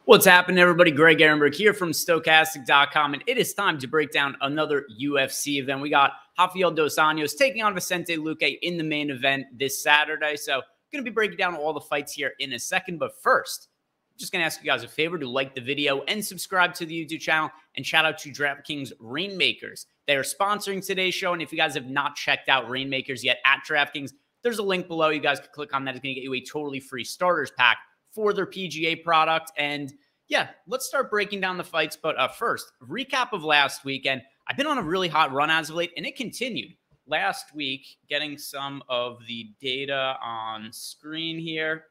What's happening, everybody? Greg Ehrenberg here from Stokastic.com, and it is time to break down another UFC event. We got Rafael dos Anjos taking on Vicente Luque in the main event this Saturday. So, going to be breaking down all the fights here in a second. But first, I'm just going to ask you guys a favor to like the video and subscribe to the YouTube channel. And shout out to DraftKings Rainmakers. They are sponsoring today's show. And if you guys have not checked out Rainmakers yet at DraftKings, there's a link below. You guys can click on that. It's going to get you a totally free starters pack for their PGA product. And yeah, let's start breaking down the fights. But first, recap of last weekend. I've been on a really hot run as of late, and it continued last week, getting some of the data on screen here.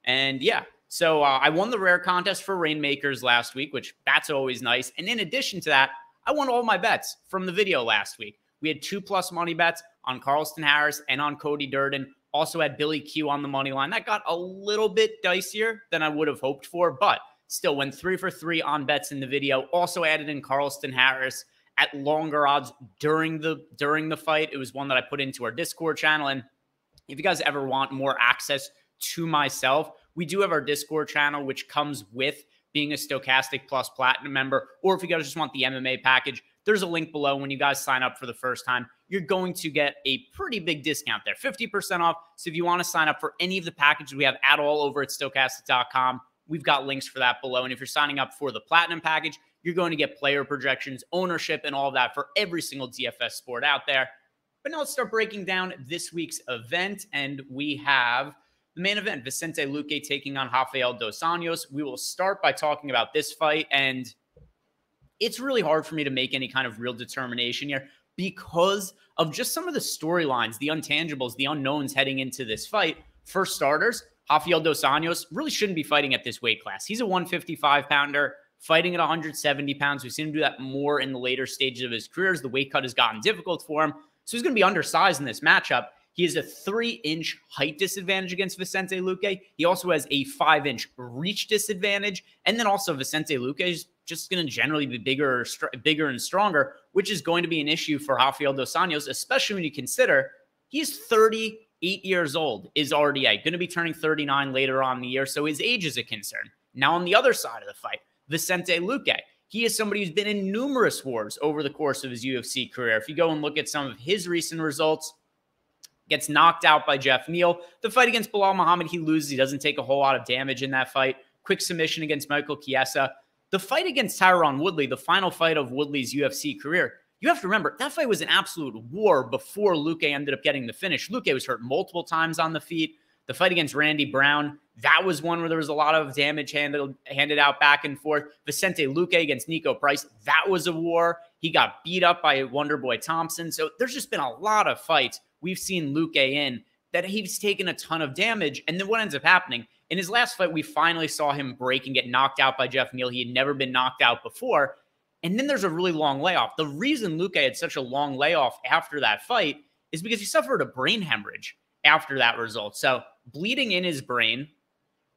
And yeah, so I won the rare contest for Rainmakers last week, which that's always nice. And in addition to that, I won all my bets from the video last week. We had 2+ money bets on Carlston Harris and on Cody Durden. Also had Billy Q on the money line. That got a little bit dicier than I would have hoped for, but still went 3 for 3 on bets in the video. Also added in Carlston Harris at longer odds during the fight. It was one that I put into our Discord channel. And if you guys ever want more access to myself, we do have our Discord channel, which comes with being a Stokastic Plus Platinum member. Or if you guys just want the MMA package, there's a link below. When you guys sign up for the first time, you're going to get a pretty big discount there, 50% off. So if you want to sign up for any of the packages we have at all over at Stokastic.com, we've got links for that below. And if you're signing up for the Platinum package, you're going to get player projections, ownership, and all of that for every single DFS sport out there. But now let's start breaking down this week's event. And we have the main event, Vicente Luque taking on Rafael dos Anjos. We will start by talking about this fight. And it's really hard for me to make any kind of real determination here because of just some of the storylines, the intangibles, the unknowns heading into this fight. For starters, Rafael dos Anjos really shouldn't be fighting at this weight class. He's a 155-pounder, fighting at 170 pounds. We've seen him do that more in the later stages of his career as the weight cut has gotten difficult for him. So he's going to be undersized in this matchup. He has a 3-inch height disadvantage against Vicente Luque. He also has a 5-inch reach disadvantage. And then also Vicente Luque is just going to generally be bigger and stronger, which is going to be an issue for Rafael dos Anjos, especially when you consider he's 38 years old, is RDA, going to be turning 39 later on in the year. So his age is a concern. Now on the other side of the fight, Vicente Luque, he is somebody who's been in numerous wars over the course of his UFC career. If you go and look at some of his recent results, gets knocked out by Jeff Neal. The fight against Bilal Muhammad, he loses. He doesn't take a whole lot of damage in that fight. Quick submission against Michael Chiesa. The fight against Tyron Woodley, the final fight of Woodley's UFC career, you have to remember, that fight was an absolute war before Luque ended up getting the finish. Luque was hurt multiple times on the feet. The fight against Randy Brown, that was one where there was a lot of damage handed out back and forth. Vicente Luque against Nico Price, that was a war. He got beat up by Wonderboy Thompson. So there's just been a lot of fights we've seen Luque in that he's taken a ton of damage. And then what ends up happening? In his last fight, we finally saw him break and get knocked out by Jeff Neal. He had never been knocked out before. And then there's a really long layoff. The reason Luque had such a long layoff after that fight is because he suffered a brain hemorrhage after that result. So bleeding in his brain,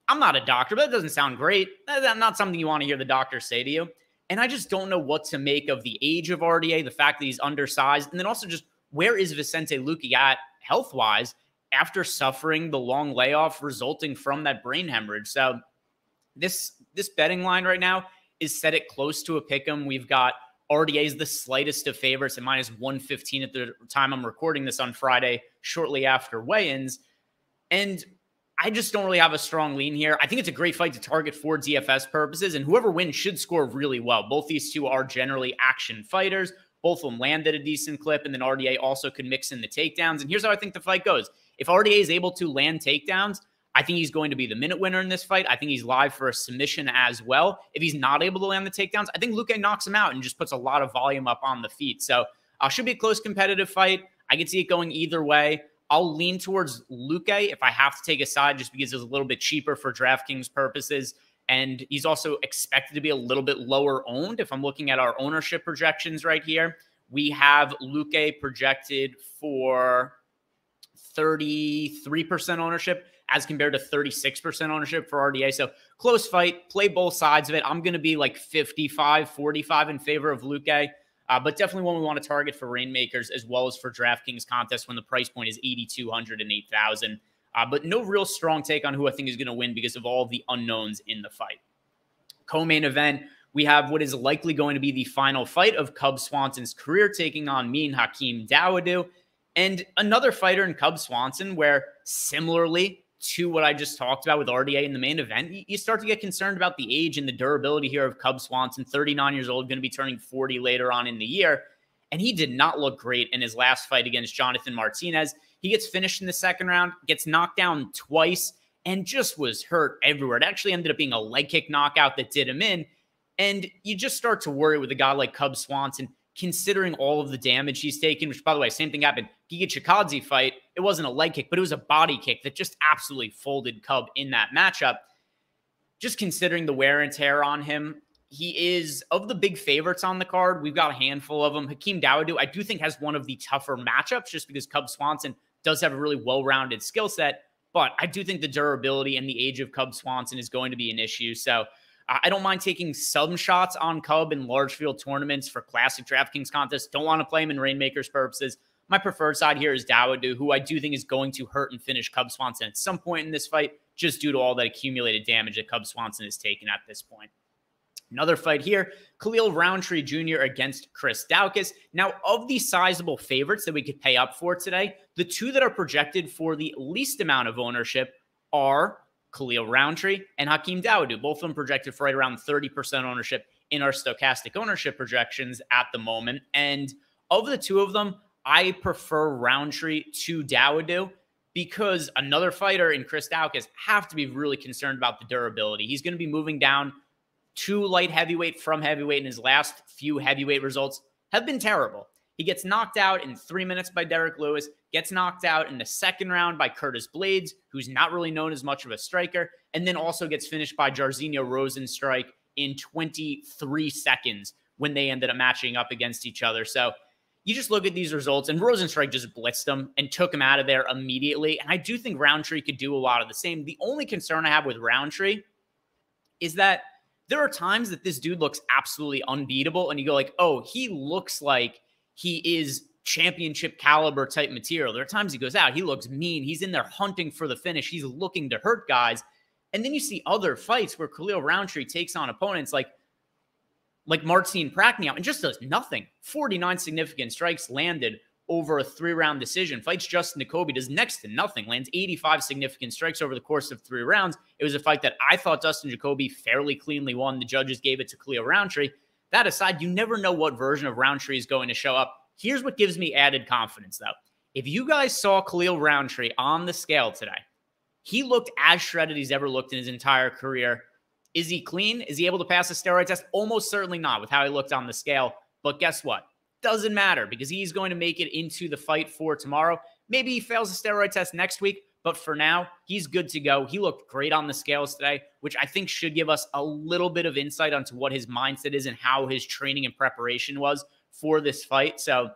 I'm not a doctor, but that doesn't sound great. That's not something you want to hear the doctor say to you. And I just don't know what to make of the age of RDA, the fact that he's undersized, and then also just where is Vicente Luque at health-wise after suffering the long layoff resulting from that brain hemorrhage. So this betting line right now is set at close to a pick'em. We've got RDA is the slightest of favorites at -115 at the time I'm recording this on Friday, shortly after weigh-ins. And I just don't really have a strong lean here. I think it's a great fight to target for DFS purposes, and whoever wins should score really well. Both these two are generally action fighters. Both of them land at a decent clip, and then RDA also could mix in the takedowns. And here's how I think the fight goes. If RDA is able to land takedowns, I think he's going to be the minute winner in this fight. I think he's live for a submission as well. If he's not able to land the takedowns, I think Luque knocks him out and just puts a lot of volume up on the feet. So should be a close competitive fight. I can see it going either way. I'll lean towards Luque if I have to take a side just because it's a little bit cheaper for DraftKings purposes. And he's also expected to be a little bit lower owned. If I'm looking at our ownership projections right here, we have Luque projected for 33% ownership as compared to 36% ownership for RDA. So close fight, play both sides of it. I'm going to be like 55-45 in favor of Luque. But definitely one we want to target for Rainmakers as well as for DraftKings contests when the price point is 8,200 and 8,000. But no real strong take on who I think is going to win because of all the unknowns in the fight. Co-main event, we have what is likely going to be the final fight of Cub Swanson's career, taking on me and Hakeem Dawodu. And another fighter in Cub Swanson where, similarly to what I just talked about with RDA in the main event, you start to get concerned about the age and the durability here of Cub Swanson, 39 years old, going to be turning 40 later on in the year. And he did not look great in his last fight against Jonathan Martinez. He gets finished in the second round, gets knocked down twice, and just was hurt everywhere. It actually ended up being a leg kick knockout that did him in. And you just start to worry with a guy like Cub Swanson, considering all of the damage he's taken, which, by the way, same thing happened. Giga Chikadze fight, it wasn't a leg kick, but it was a body kick that just absolutely folded Cub in that matchup. Just considering the wear and tear on him, he is, of the big favorites on the card, we've got a handful of them. Hakeem Dawodu, I do think, has one of the tougher matchups just because Cub Swanson does have a really well-rounded skill set, but I do think the durability and the age of Cub Swanson is going to be an issue. So I don't mind taking some shots on Cub in large field tournaments for classic DraftKings contests. Don't want to play him in Rainmakers purposes. My preferred side here is Dawodu, who I do think is going to hurt and finish Cub Swanson at some point in this fight, just due to all that accumulated damage that Cub Swanson has taken at this point. Another fight here, Khalil Roundtree Jr. against Chris Daukaus. Now, of the sizable favorites that we could pay up for today, the two that are projected for the least amount of ownership are Khalil Roundtree and Hakeem Dawodu, both of them projected for right around 30% ownership in our stochastic ownership projections at the moment. And of the two of them, I prefer Roundtree to Dawodu because another fighter in Chris Daukaus have to be really concerned about the durability. He's going to be moving down to light heavyweight from heavyweight, and his last few heavyweight results have been terrible. He gets knocked out in 3 minutes by Derek Lewis, gets knocked out in the second round by Curtis Blades, who's not really known as much of a striker, and then also gets finished by Jairzinho Rozenstruik in 23 seconds when they ended up matching up against each other. So you just look at these results, and Rozenstruik just blitzed him and took him out of there immediately. And I do think Roundtree could do a lot of the same. The only concern I have with Roundtree is that there are times that this dude looks absolutely unbeatable, and you go like, oh, he looks like he is championship caliber type material. There are times he goes out, he looks mean, he's in there hunting for the finish, he's looking to hurt guys. And then you see other fights where Khalil Roundtree takes on opponents like Marcin Prachnio and just does nothing. 49 significant strikes landed over a 3-round decision. Fights Justin Jacoby, does next to nothing, lands 85 significant strikes over the course of 3 rounds. It was a fight that I thought Dustin Jacoby fairly cleanly won. The judges gave it to Khalil Roundtree. That aside, you never know what version of Roundtree is going to show up. Here's what gives me added confidence, though. If you guys saw Khalil Roundtree on the scale today, he looked as shredded as he's ever looked in his entire career. Is he clean? Is he able to pass a steroid test? Almost certainly not with how he looked on the scale. But guess what? Doesn't matter because he's going to make it into the fight for tomorrow. Maybe he fails a steroid test next week, but for now, he's good to go. He looked great on the scales today, which I think should give us a little bit of insight onto what his mindset is and how his training and preparation was for this fight. So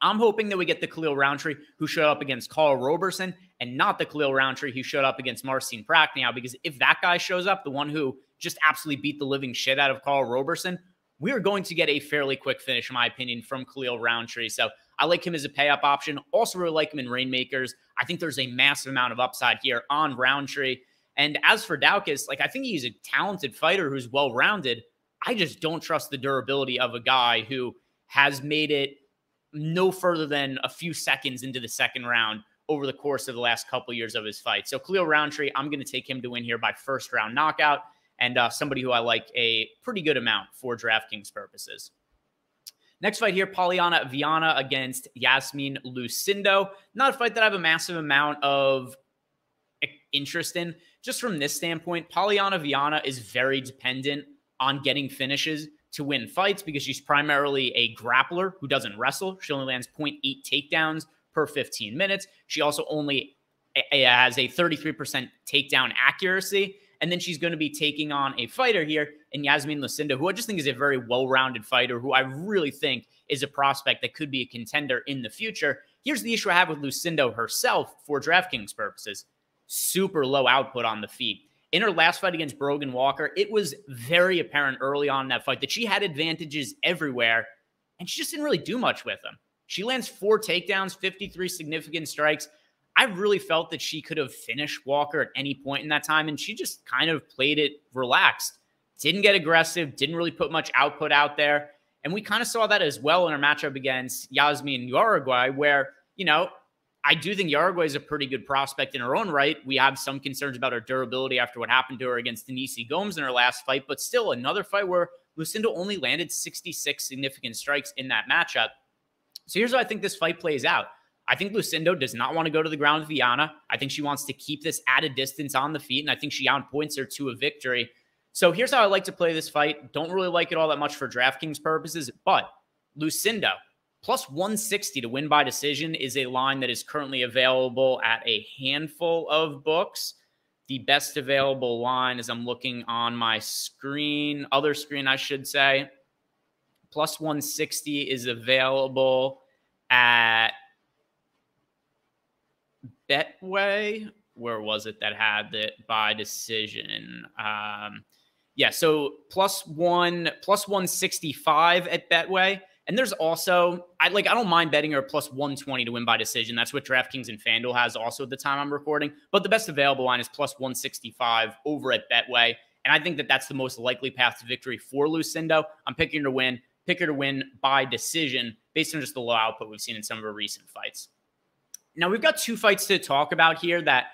I'm hoping that we get the Khalil Roundtree who showed up against Carl Roberson and not the Khalil Roundtree who showed up against Marcin Prachnio, because if that guy shows up, the one who just absolutely beat the living shit out of Carl Roberson, we are going to get a fairly quick finish, in my opinion, from Khalil Roundtree. So I like him as a pay-up option. Also really like him in Rainmakers. I think there's a massive amount of upside here on Roundtree. And as for Daukaus, I think he's a talented fighter who's well-rounded. I just don't trust the durability of a guy who has made it no further than a few seconds into the second round over the course of the last couple years of his fight. So Khalil Roundtree, I'm going to take him to win here by first-round knockout, and somebody who I like a pretty good amount for DraftKings purposes. Next fight here, Polyana Viana against Yasmin Lucindo. Not a fight that I have a massive amount of interest in. Just from this standpoint, Polyana Viana is very dependent on getting finishes to win fights because she's primarily a grappler who doesn't wrestle. She only lands 0.8 takedowns per 15 minutes. She also only has a 33% takedown accuracy. And then she's going to be taking on a fighter here in Yasmin Lucindo, who I just think is a very well-rounded fighter, who I really think is a prospect that could be a contender in the future. Here's the issue I have with Lucindo herself for DraftKings purposes. Super low output on the feet. In her last fight against Brogan Walker, it was very apparent early on in that fight that she had advantages everywhere, and she just didn't really do much with them. She lands 4 takedowns, 53 significant strikes. I really felt that she could have finished Walker at any point in that time, and she just kind of played it relaxed. didn't get aggressive, didn't really put much output out there. And we kind of saw that as well in our matchup against Yasmin Uruguay, where, you know, I do think Uruguay is a pretty good prospect in her own right. We have some concerns about her durability after what happened to her against Denise Gomes in her last fight, but still another fight where Lucinda only landed 66 significant strikes in that matchup. So here's how I think this fight plays out. I think Lucinda does not want to go to the ground with Viana. I think she wants to keep this at a distance on the feet, and I think she outpoints her to a victory. So here's how I like to play this fight. Don't really like it all that much for DraftKings purposes, but Lucinda, plus 160 to win by decision is a line that is currently available at a handful of books. The best available line, as I'm looking on my screen, other screen, I should say, plus 160 is available at Betway. Where was it that had it by decision? Yeah, so plus 165 at Betway. And there's also, I don't mind betting her plus 120 to win by decision. That's what DraftKings and FanDuel has also at the time I'm recording. But the best available line is plus 165 over at Betway. And I think that that's the most likely path to victory for Lucinda. I'm picking her to win. Pick her to win by decision based on just the low output we've seen in some of her recent fights. Now, we've got two fights to talk about here that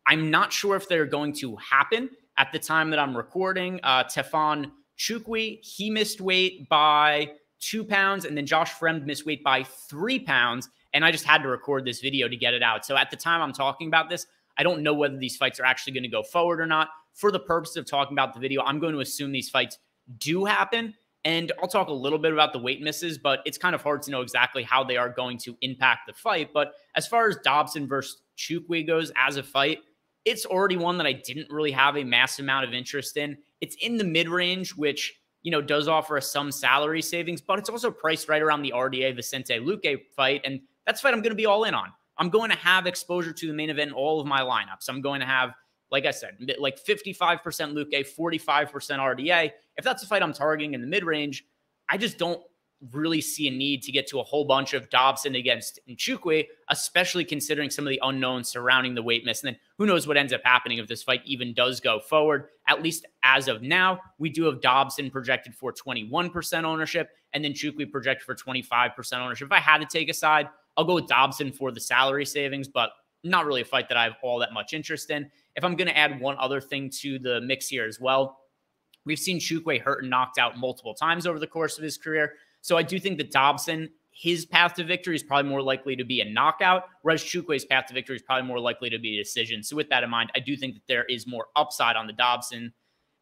I'm not sure if they're going to happen at the time that I'm recording. Tefan Chukwi, he missed weight by 2 pounds, and then Josh Fremd missed weight by 3 pounds, and I just had to record this video to get it out. So at the time I'm talking about this, I don't know whether these fights are actually going to go forward or not. For the purpose of talking about the video, I'm going to assume these fights do happen, and I'll talk a little bit about the weight misses, but it's kind of hard to know exactly how they are going to impact the fight. But as far as Dobson versus Chukwi goes as a fight, it's already one that I didn't really have a massive amount of interest in. It's in the mid-range, which, you know, does offer us some salary savings, but it's also priced right around the RDA Vicente Luque fight, and that's a fight I'm going to be all in on. I'm going to have exposure to the main event in all of my lineups. I'm going to have, like I said, like 55% Luque, 45% RDA. If that's a fight I'm targeting in the mid-range, I just don't really see a need to get to a whole bunch of Dobson against Nchukwi, especially considering some of the unknowns surrounding the weight miss. And then who knows what ends up happening if this fight even does go forward. At least as of now, we do have Dobson projected for 21% ownership and then Nchukwi projected for 25% ownership. If I had to take a side, I'll go with Dobson for the salary savings, but not really a fight that I have all that much interest in. If I'm going to add one other thing to the mix here as well, we've seen Chukwi hurt and knocked out multiple times over the course of his career. So I do think that Dobson, his path to victory is probably more likely to be a knockout, whereas Chukwi's path to victory is probably more likely to be a decision. So with that in mind, I do think that there is more upside on the Dobson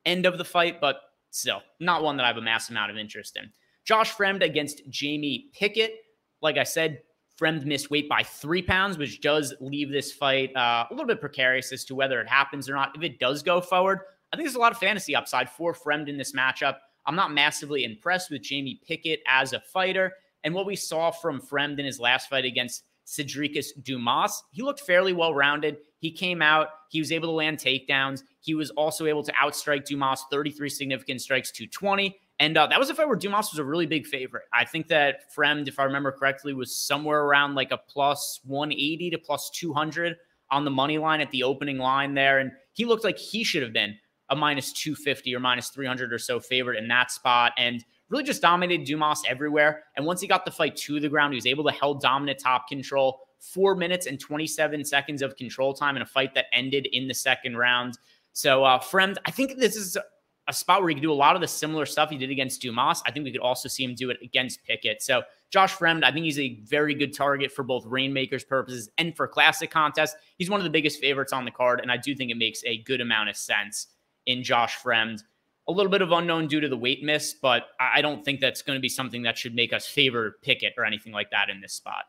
end of the fight, but still not one that I have a massive amount of interest in. Josh Fremd against Jamie Pickett. Like I said, Fremd missed weight by 3 pounds, which does leave this fight a little bit precarious as to whether it happens or not. If it does go forward, I think there's a lot of fantasy upside for Fremd in this matchup. I'm not massively impressed with Jamie Pickett as a fighter. And what we saw from Fremd in his last fight against Cedricus Dumas, he looked fairly well-rounded. He came out. He was able to land takedowns. He was also able to outstrike Dumas 33 significant strikes to 20. And that was a fight where Dumas was a really big favorite. I think that Fremd, if I remember correctly, was somewhere around like a plus 180 to plus 200 on the money line at the opening line there. And he looked like he should have been a minus 250 or minus 300 or so favorite in that spot, and really just dominated Dumas everywhere. And once he got the fight to the ground, he was able to hold dominant top control, 4 minutes and 27 seconds of control time in a fight that ended in the second round. So Fremd, I think this is a spot where he could do a lot of the similar stuff he did against Dumas. I think we could also see him do it against Pickett. So Josh Fremd, I think he's a very good target for both Rainmakers purposes and for classic contests. He's one of the biggest favorites on the card, and I do think it makes a good amount of sense in Josh Fremd. A little bit of unknown due to the weight miss, but I don't think that's going to be something that should make us favor Pickett or anything like that in this spot.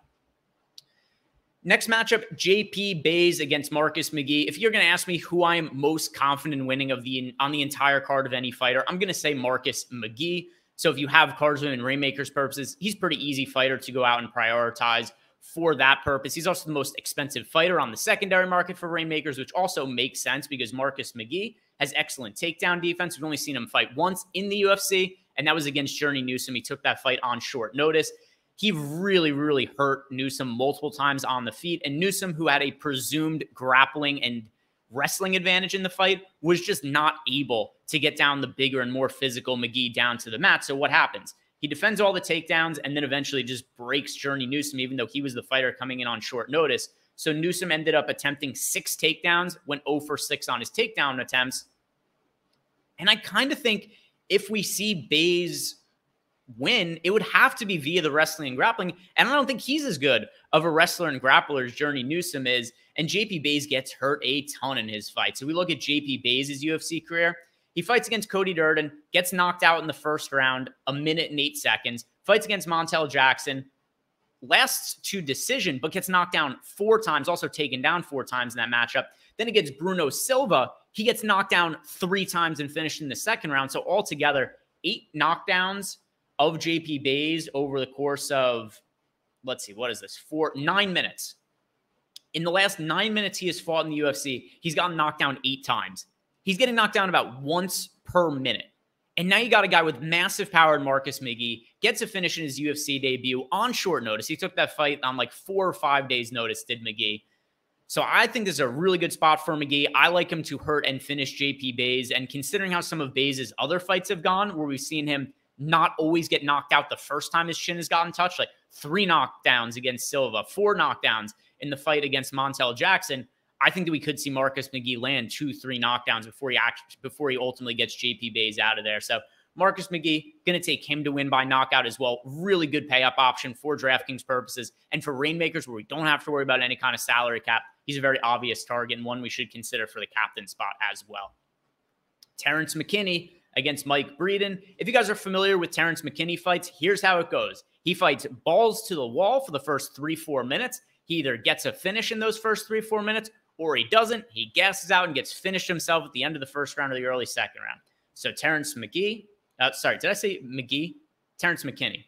Next matchup, JP Bays against Marcus McGee. If you're going to ask me who I am most confident in winning on the entire card of any fighter, I'm going to say Marcus McGee. So if you have cards in Rainmakers purposes, he's a pretty easy fighter to go out and prioritize for that purpose. He's also the most expensive fighter on the secondary market for Rainmakers, which also makes sense because Marcus McGee has excellent takedown defense. We've only seen him fight once in the UFC, and that was against Journey Newsom. He took that fight on short notice. He really, really hurt Newsom multiple times on the feet, and Newsom, who had a presumed grappling and wrestling advantage in the fight, was just not able to get down the bigger and more physical McGee down to the mat. So what happens? He defends all the takedowns and then eventually just breaks Journey Newsom, even though he was the fighter coming in on short notice. So Newsom ended up attempting 6 takedowns, went 0 for 6 on his takedown attempts. And I kind of think if we see Bays win, it would have to be via the wrestling and grappling. And I don't think he's as good of a wrestler and grappler as Journey Newsom is. And JP Bays gets hurt a ton in his fight. So we look at JP Bays' UFC career. He fights against Cody Durden, gets knocked out in the first round, 1 minute and 8 seconds. Fights against Montel Jackson, lasts to decision, but gets knocked down 4 times, also taken down 4 times in that matchup. Then against Bruno Silva, he gets knocked down 3 times and finished in the second round. So altogether, 8 knockdowns of JP Bays over the course of, let's see, what is this? 9 minutes. In the last 9 minutes he has fought in the UFC, he's gotten knocked down 8 times. He's getting knocked down about once per minute. And now you got a guy with massive power in Marcus McGee, gets a finish in his UFC debut on short notice. He took that fight on like 4 or 5 days notice, did McGee. So I think this is a really good spot for McGee. I like him to hurt and finish JP Bays. And considering how some of Bays' other fights have gone, where we've seen him not always get knocked out the first time his chin has gotten touched, like 3 knockdowns against Silva, 4 knockdowns in the fight against Montel Jackson, I think that we could see Marcus McGee land 2-3 knockdowns before he ultimately gets JP Bays out of there. So Marcus McGee, going to take him to win by knockout as well. Really good pay-up option for DraftKings purposes. And for Rainmakers, where we don't have to worry about any kind of salary cap, he's a very obvious target and one we should consider for the captain spot as well. Terrence McKinney against Mike Breeden. If you guys are familiar with Terrence McKinney fights, here's how it goes. He fights balls to the wall for the first 3-4 minutes. He either gets a finish in those first 3-4 minutes, or he doesn't. He gasses out and gets finished himself at the end of the first round or the early second round. So Terrence McGee, sorry, did I say McGee? Terrence McKinney.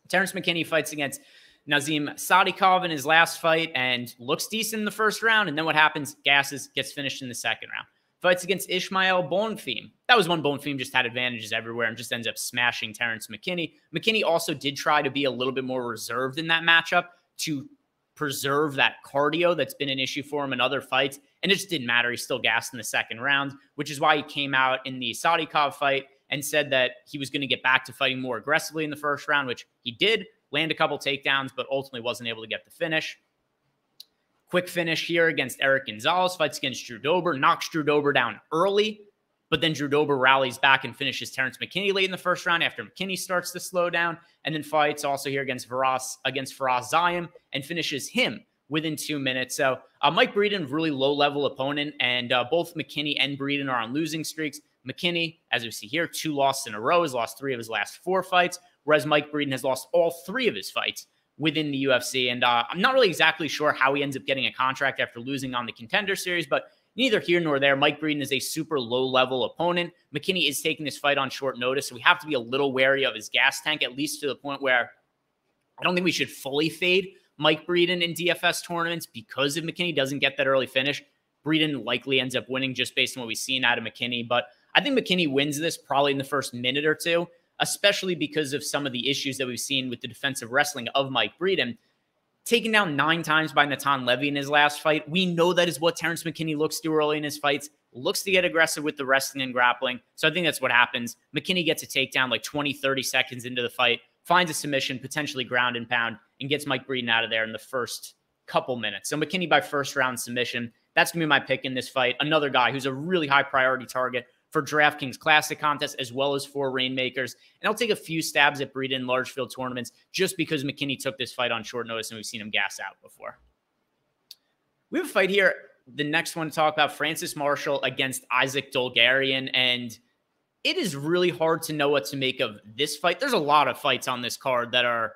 Terrence McKinney fights against Nazim Sadikov in his last fight and looks decent in the first round. And then what happens? Gasses, gets finished in the second round. Fights against Ishmael Bonfim. That was one Bonfim just had advantages everywhere and just ends up smashing Terrence McKinney. McKinney also did try to be a little bit more reserved in that matchup to preserve that cardio that's been an issue for him in other fights. And it just didn't matter. He still gassed in the second round, which is why he came out in the Sadikov fight and said that he was going to get back to fighting more aggressively in the first round, which he did, land a couple takedowns, but ultimately wasn't able to get the finish. Quick finish here against Eric Gonzalez, fights against Drew Dober, knocks Drew Dober down early, but then Drew Dober rallies back and finishes Terrence McKinney late in the first round after McKinney starts to slow down, and then fights also here against Faraz Zayem and finishes him within 2 minutes. So Mike Breeden, really low-level opponent, and both McKinney and Breeden are on losing streaks. McKinney, as we see here, 2 losses in a row, has lost 3 of his last 4 fights, whereas Mike Breeden has lost all 3 of his fights within the UFC. And I'm not really exactly sure how he ends up getting a contract after losing on the Contender Series, but neither here nor there. Mike Breeden is a super low-level opponent. McKinney is taking this fight on short notice, so we have to be a little wary of his gas tank, at least to the point where I don't think we should fully fade Mike Breeden in DFS tournaments because if McKinney doesn't get that early finish, Breeden likely ends up winning just based on what we've seen out of McKinney. But I think McKinney wins this probably in the first minute or two, especially because of some of the issues that we've seen with the defensive wrestling of Mike Breeden. Taken down 9 times by Natan Levy in his last fight. We know that is what Terrence McKinney looks to early in his fights, looks to get aggressive with the wrestling and grappling. So I think that's what happens. McKinney gets a takedown like 20, 30 seconds into the fight, finds a submission, potentially ground and pound, and gets Mike Breeden out of there in the first couple minutes. So McKinney by first round submission. That's going to be my pick in this fight. Another guy who's a really high priority target for DraftKings Classic contests as well as for Rainmakers. And I'll take a few stabs at Breeden in large field tournaments just because McKinney took this fight on short notice and we've seen him gas out before. We have a fight here, the next one to talk about, Francis Marshall against Isaac Dolgarian. And it is really hard to know what to make of this fight. There's a lot of fights on this card that are,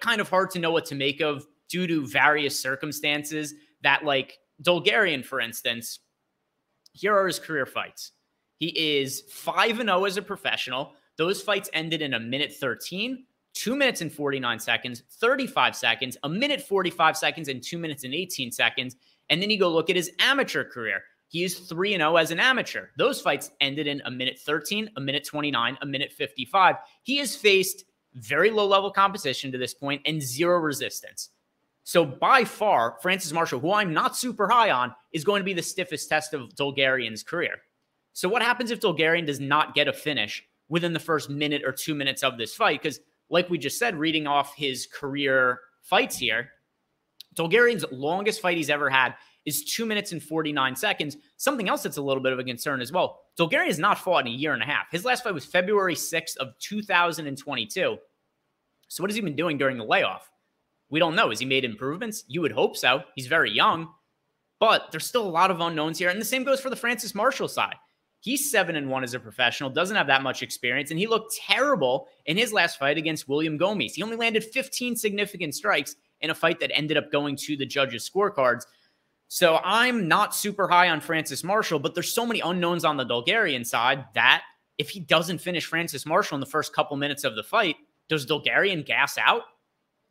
kind of hard to know what to make of due to various circumstances that, like Dolgarian, for instance, here are his career fights. He is 5-0 as a professional. Those fights ended in 1:13, 2 minutes and 49 seconds, 35 seconds, 1:45 seconds, and 2 minutes and 18 seconds. And then you go look at his amateur career. He is 3-0 as an amateur. Those fights ended in 1:13, 1:29, 1:55. He has faced very low-level competition to this point and 0 resistance. So by far, Francis Marshall, who I'm not super high on, is going to be the stiffest test of Dolgarian's career. So what happens if Dolgarian does not get a finish within the first minute or 2 minutes of this fight? Because like we just said, reading off his career fights here, Dolgarian's longest fight he's ever had is 2 minutes and 49 seconds. Something else that's a little bit of a concern as well. Dolgarian has not fought in a year and a half. His last fight was February 6th of 2022. So what has he been doing during the layoff? We don't know. Has he made improvements? You would hope so. He's very young, but there's still a lot of unknowns here. And the same goes for the Francis Marshall side. He's 7-1 as a professional, doesn't have that much experience, and he looked terrible in his last fight against William Gomes. He only landed 15 significant strikes in a fight that ended up going to the judges' scorecards. So I'm not super high on Francis Marshall, but there's so many unknowns on the Dolgarian side that if he doesn't finish Francis Marshall in the first couple minutes of the fight, does Dolgarian gas out?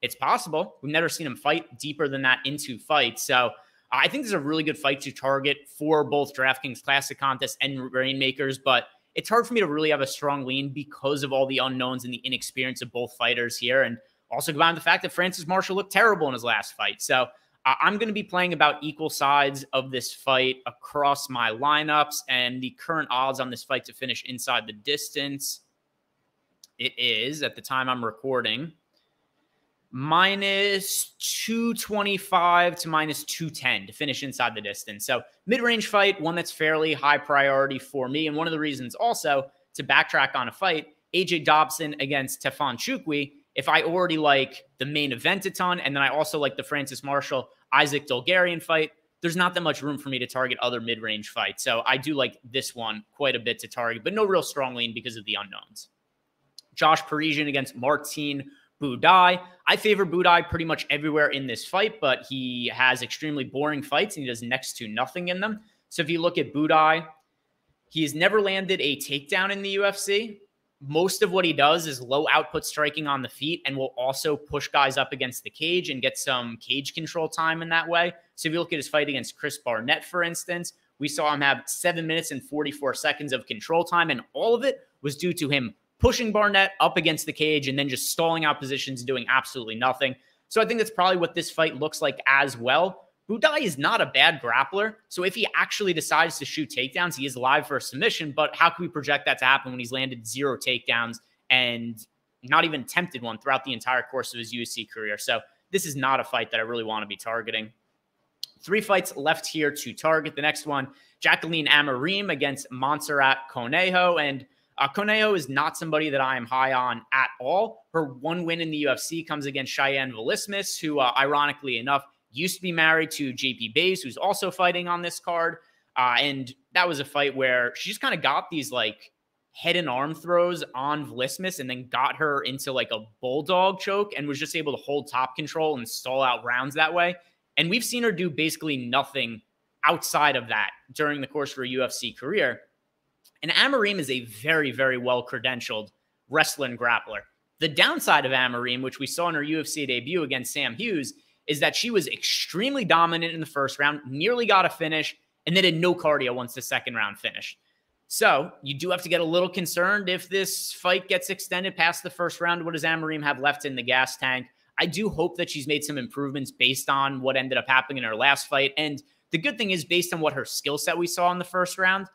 It's possible. We've never seen him fight deeper than that into fights. So I think this is a really good fight to target for both DraftKings Classic Contests and Rainmakers, but it's hard for me to really have a strong lean because of all the unknowns and the inexperience of both fighters here. And also combined with the fact that Francis Marshall looked terrible in his last fight. So I'm going to be playing about equal sides of this fight across my lineups, and the current odds on this fight to finish inside the distance, it is, at the time I'm recording, minus 225 to minus 210 to finish inside the distance. So mid-range fight, one that's fairly high priority for me. And one of the reasons also to backtrack on a fight, AJ Dobson against Tefan Chukwi, if I already like the main event a ton, and then I also like the Francis Marshall, Isaac Dolgarian fight, there's not that much room for me to target other mid-range fights. So I do like this one quite a bit to target, but no real strong lean because of the unknowns. Josh Parisian against Martin Budai. I favor Budai pretty much everywhere in this fight, but he has extremely boring fights and he does next to nothing in them. So if you look at Budai, he has never landed a takedown in the UFC. Most of what he does is low output striking on the feet and will also push guys up against the cage and get some cage control time in that way. So if you look at his fight against Chris Barnett, for instance, we saw him have 7 minutes and 44 seconds of control time, and all of it was due to him pushing Barnett up against the cage and then just stalling out positions and doing absolutely nothing. So I think that's probably what this fight looks like as well. Budai is not a bad grappler, so if he actually decides to shoot takedowns, he is live for a submission, but how can we project that to happen when he's landed 0 takedowns and not even attempted one throughout the entire course of his UFC career? So this is not a fight that I really want to be targeting. 3 fights left here to target. The next one, Jacqueline Amarim against Montserrat Conejo, and Conejo is not somebody that I am high on at all. Her one win in the UFC comes against Cheyenne Velismus, who, ironically enough, used to be married to JP Bays, who's also fighting on this card. And that was a fight where she just kind of got these like head and arm throws on Velismus and then got her into like a bulldog choke and was just able to hold top control and stall out rounds that way. And we've seen her do basically nothing outside of that during the course of her UFC career. And Amarim is a very, very well-credentialed wrestler and grappler. The downside of Amarim, which we saw in her UFC debut against Sam Hughes, is that she was extremely dominant in the first round, nearly got a finish, and then had no cardio once the second round finished. So you do have to get a little concerned if this fight gets extended past the first round. What does Amarim have left in the gas tank? I do hope that she's made some improvements based on what ended up happening in her last fight. And the good thing is, based on what her skill set we saw in the first round,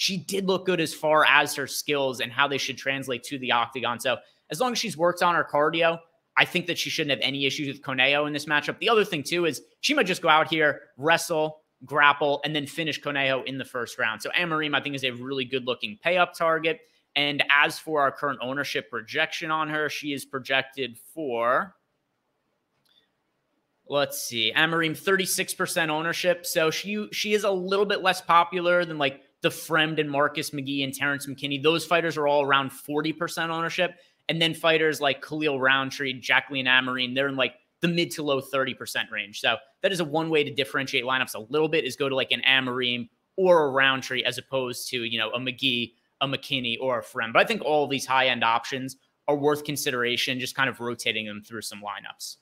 she did look good as far as her skills and how they should translate to the octagon. So as long as she's worked on her cardio, I think that she shouldn't have any issues with Conejo in this matchup. The other thing, too, is she might just go out here, wrestle, grapple, and then finish Conejo in the first round. So Amarim, I think, is a really good-looking pay-up target. And as for our current ownership projection on her, she is projected for, let's see, Amarim, 36% ownership. So she is a little bit less popular than, like, the Fremd and Marcus McGee and Terrence McKinney. Those fighters are all around 40% ownership. And then fighters like Khalil Roundtree, Jacqueline Amarim, they're in like the mid to low 30% range. So that is one way to differentiate lineups a little bit, is go to like an Amarim or a Roundtree as opposed to, you know, a McGee, a McKinney, or a Fremd. But I think all of these high-end options are worth consideration, just kind of rotating them through some lineups.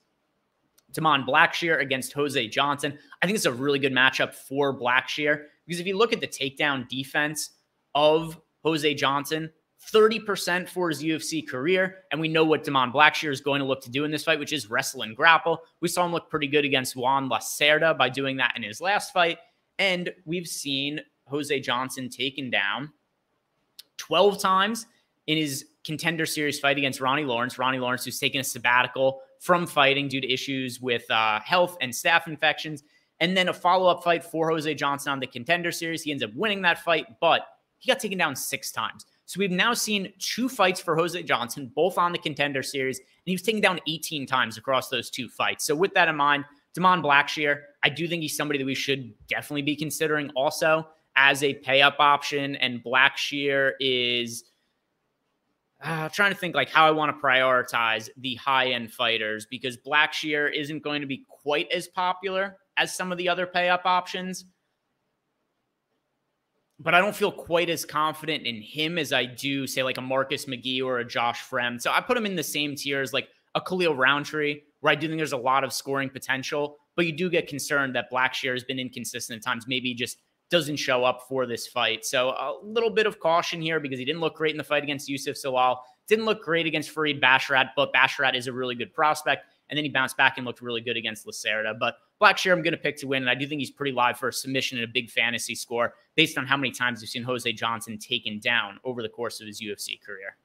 Damon Blackshear against Jose Johnson. I think it's a really good matchup for Blackshear because if you look at the takedown defense of Jose Johnson, 30% for his UFC career. And we know what Damon Blackshear is going to look to do in this fight, which is wrestle and grapple. We saw him look pretty good against Juan Lacerda by doing that in his last fight. And we've seen Jose Johnson taken down 12 times in his Contender Series fight against Ronnie Lawrence. Ronnie Lawrence, who's taken a sabbatical from fighting due to issues with health and staph infections. And then a follow-up fight for Jose Johnson on the Contender Series. He ends up winning that fight, but he got taken down 6 times. So we've now seen 2 fights for Jose Johnson, both on the Contender Series, and he was taken down 18 times across those 2 fights. So with that in mind, Damon Blackshear, I do think he's somebody that we should definitely be considering also as a pay-up option, and Blackshear is trying to think like how I want to prioritize the high-end fighters, because Blackshear isn't going to be quite as popular as some of the other pay-up options. But I don't feel quite as confident in him as I do, say, like a Marcus McGee or a Josh Fremd. So I put him in the same tier as like a Khalil Roundtree, where I do think there's a lot of scoring potential. But you do get concerned that Blackshear has been inconsistent at times. Maybe he just doesn't show up for this fight. So a little bit of caution here, because he didn't look great in the fight against Yusuf Salal. Didn't look great against Fareed Basharat, but Basharat is a really good prospect. And then he bounced back and looked really good against Lacerda. But Blackshear, I'm going to pick to win, and I do think he's pretty live for a submission and a big fantasy score based on how many times we've seen Jose Johnson taken down over the course of his UFC career.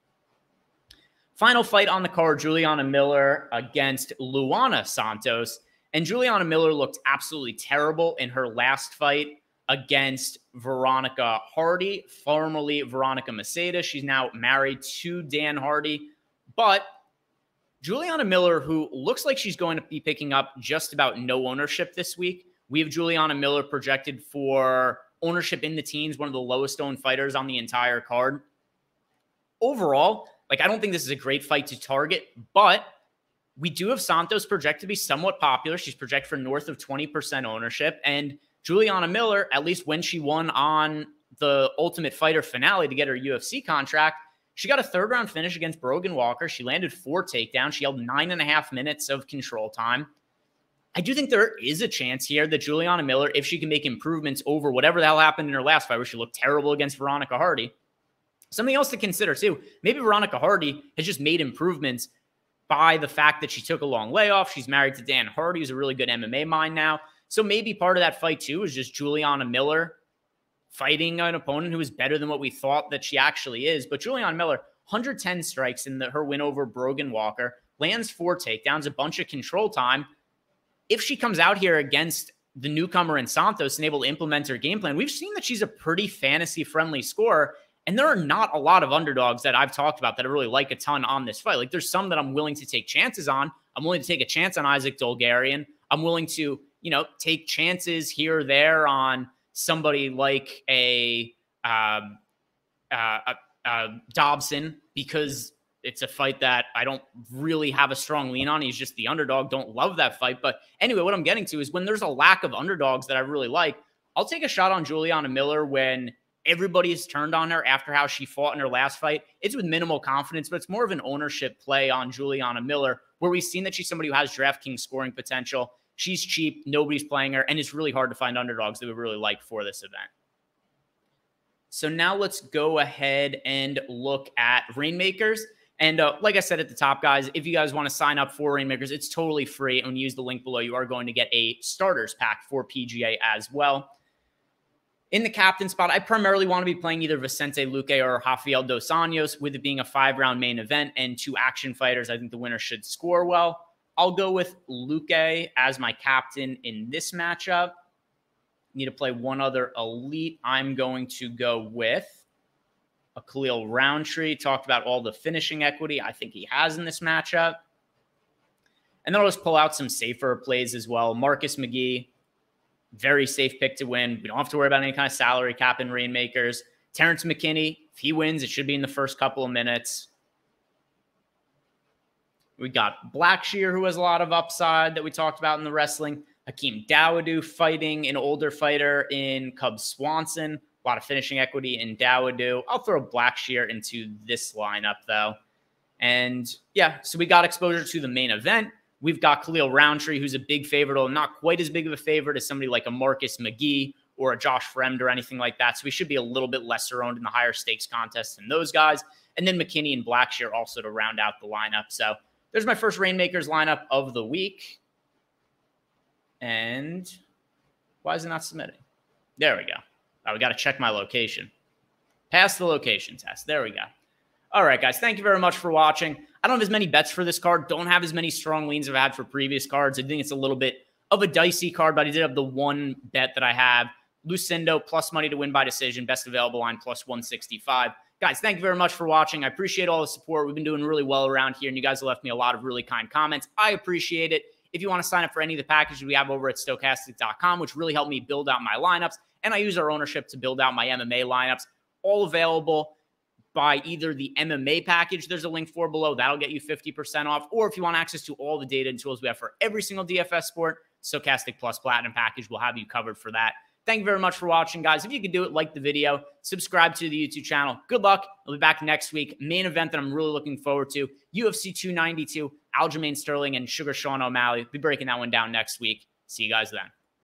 Final fight on the card, Juliana Miller against Luana Santos. And Juliana Miller looked absolutely terrible in her last fight against Veronica Hardy, formerly Veronica Maceda. She's now married to Dan Hardy. But Juliana Miller, who looks like she's going to be picking up just about no ownership this week. We have Juliana Miller projected for ownership in the teens, one of the lowest owned fighters on the entire card. Overall, like, I don't think this is a great fight to target, but we do have Santos projected to be somewhat popular. She's projected for north of 20% ownership. And Juliana Miller, at least when she won on the Ultimate Fighter finale to get her UFC contract, she got a 3rd-round finish against Brogan Walker. She landed 4 takedowns. She held 9.5 minutes of control time. I do think there is a chance here that Juliana Miller, if she can make improvements over whatever the hell happened in her last fight, where she looked terrible against Veronica Hardy. Something else to consider, too. Maybe Veronica Hardy has just made improvements by the fact that she took a long layoff. She's married to Dan Hardy, who's a really good MMA mind now. So maybe part of that fight, too, is just Juliana Miller fighting an opponent who is better than what we thought that she actually is. But Juliana Miller, 110 strikes in her win over Brogan Walker, lands 4 takedowns, a bunch of control time. If she comes out here against the newcomer in Santos and able to implement her game plan, we've seen that she's a pretty fantasy-friendly scorer. And there are not a lot of underdogs that I've talked about that I really like a ton on this fight. Like, there's some that I'm willing to take chances on. I'm willing to take a chance on Isaac Dolgarian. I'm willing to, take chances here or there on somebody like a Dobson, because it's a fight that I don't really have a strong lean on. He's just the underdog. Don't love that fight. But anyway, what I'm getting to is when there's a lack of underdogs that I really like, I'll take a shot on Juliana Miller when everybody has turned on her after how she fought in her last fight. It's with minimal confidence, but it's more of an ownership play on Juliana Miller, where we've seen that she's somebody who has DraftKings scoring potential. She's cheap. Nobody's playing her. And it's really hard to find underdogs that we really like for this event. So now let's go ahead and look at Rainmakers. And like I said at the top, guys, if you guys want to sign up for Rainmakers, it's totally free. And when you use the link below, you are going to get a starters pack for PGA as well. In the captain spot, I primarily want to be playing either Vicente Luque or Rafael Dos Anjos, with it being a 5-round main event and 2 action fighters. I think the winner should score well. I'll go with Luque as my captain in this matchup. Need to play one other elite. I'm going to go with a Khalil Roundtree. Talked about all the finishing equity I think he has in this matchup. And then I'll just pull out some safer plays as well. Marcus McGee, very safe pick to win. We don't have to worry about any kind of salary cap in Rainmakers. Terrence McKinney, if he wins, it should be in the first couple of minutes. We got Blackshear, who has a lot of upside that we talked about in the wrestling. Hakeem Dawodu fighting an older fighter in Cub Swanson. A lot of finishing equity in Dawodu. I'll throw Blackshear into this lineup, though. And yeah, so we got exposure to the main event. We've got Khalil Roundtree, who's a big favorite, although not quite as big of a favorite as somebody like a Marcus McGee or a Josh Fremd or anything like that. So we should be a little bit lesser owned in the higher stakes contests than those guys. And then McKinney and Blackshear also to round out the lineup. So there's my first Rainmakers lineup of the week. And why is it not submitting? There we go. Oh, we got to check my location. Pass the location test. There we go. All right, guys. Thank you very much for watching. I don't have as many bets for this card. Don't have as many strong leans as I've had for previous cards. I think it's a little bit of a dicey card, but I did have the one bet that I have. Lucindo, plus money to win by decision. Best available line, plus 165. Guys, thank you very much for watching. I appreciate all the support. We've been doing really well around here, and you guys have left me a lot of really kind comments. I appreciate it. If you want to sign up for any of the packages we have over at Stokastic.com, which really help me build out my lineups, and I use our ownership to build out my MMA lineups, all available by either the MMA package, there's a link for below. That'll get you 50% off. Or if you want access to all the data and tools we have for every single DFS sport, Stokastic Plus Platinum package will have you covered for that. Thank you very much for watching, guys. If you could do it, like the video, subscribe to the YouTube channel. Good luck. I'll be back next week. Main event that I'm really looking forward to, UFC 292, Aljamain Sterling and Sugar Sean O'Malley. We'll be breaking that one down next week. See you guys then.